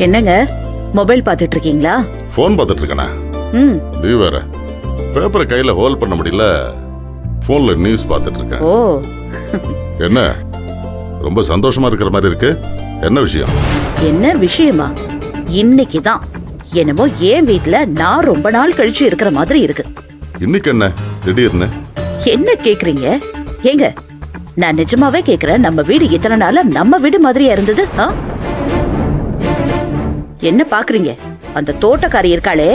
என்னங்க மொபைல் பார்த்துட்டு இருக்கீங்களா? போன் பார்த்துட்டு இருக்கேனா? நீ வேற பேப்பரை கையில ஹோல்ட் பண்ண முடியல, போன்ல நியூஸ் பார்த்துட்டு இருக்கேன். ஓ என்ன ரொம்ப சந்தோஷமா இருக்கிற மாதிரி இருக்கு, என்ன விஷயம்? என்ன விஷயமா? இன்னைக்கு தான் என்னமோ என் வீட்ல நான் ரொம்ப நாள் கழிச்சு இருக்கிற மாதிரி இருக்கு. இன்னைக்கு என்ன திடீர்னு? என்ன கேக்குறீங்க? ஏங்க நான் நிஜமாவே கேக்குறேன், நம்ம வீடு இத்தனை நாளா நம்ம வீடு மாதிரியா இருந்தது? என்ன பாக்குறீங்க? அந்த தோட்டக்காரி இருக்காளே,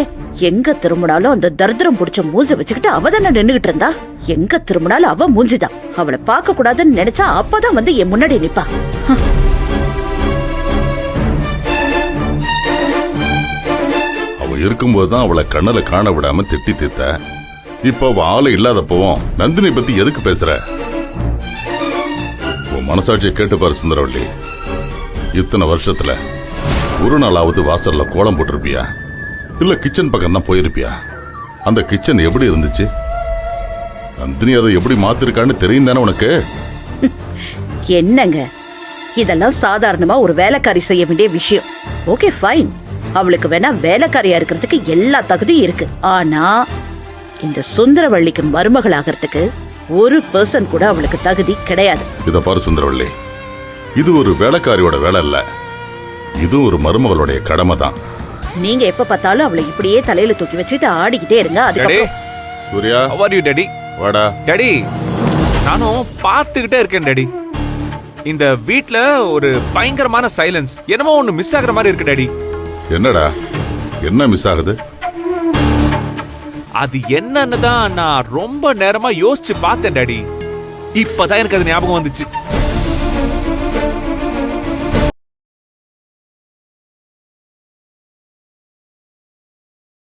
எங்க திரும்பினாலும் அந்த தரித்திரம் புடிச்ச மூஞ்ச வச்சுக்கிட்டு அவ தானே நின்னுகிட்டு இருந்தா. எங்க திரும்பினாலும் அவ மூஞ்சிதான். அவளை பார்க்க கூடாதுன்னு நினைச்சா அப்பதான் வந்து என் முன்னாடி நிப்பா. அவ இருக்கும்போதுதான் அவளை கண்ணல காண விடாம திட்டி தீத்த. இப்ப அவ ஆளு இல்லாதப்பவும் நந்தினி பத்தி எதுக்கு பேசுற? உன் மனசாட்சியை கேட்டு பாரு சுந்தரவள்ளி. இத்தனை வருஷத்துல ஒரு நாளாவது வாசல்ல கோலம் போட்டிருப்பியா? இல்ல கிச்சன் பக்கம் தான் போயிருப்பியா? அந்த கிச்சன் எப்படி இருந்துச்சு? நந்தினி அதை எப்படி மாத்திருக்கான்னு தெரியும் தானே உனக்கு? என்னங்க இதெல்லாம் சாதாரணமா ஒரு வேலைக்காரி செய்ய வேண்டிய விஷயம். ஓகே ஃபைன், அவளுக்கு வேணா வேலைக்காரியா இருக்கிறதுக்கு எல்லா தகுதியும் இருக்கு. ஆனா இந்த சுந்தரவள்ளிக்கு மருமகள் ஆகிறதுக்கு 1% கூட அவளுக்கு தகுதி கிடையாது. இத பாரு சுந்தரவள்ளி, இது ஒரு வேலைக்காரியோட வேலை இல்ல, இது ஒரு மருமகளுடைய கடமை தான். நீங்க எப்ப பார்த்தாலும் அவளை இப்படியே தலையில தூக்கி வச்சுட்டு ஆடிக்கிட்டே இருங்க. அதுக்கப்புறம் Surya, how are you daddy? வாடா. டாடி, நானும் பார்த்துக்கிட்டே இருக்கேன் டாடி. இந்த வீட்ல ஒரு பயங்கரமான சைலன்ஸ், என்னமோ ஒண்ணு மிஸ் ஆகுற மாதிரி இருக்கு டாடி. என்னடா, என்ன மிஸ் ஆகுது? அது என்னன்னு தான் நான் ரொம்ப நேரமா யோசிச்சு பார்த்தேன் டாடி. இப்பதான் எனக்கு அது ஞாபகம் வந்துச்சு.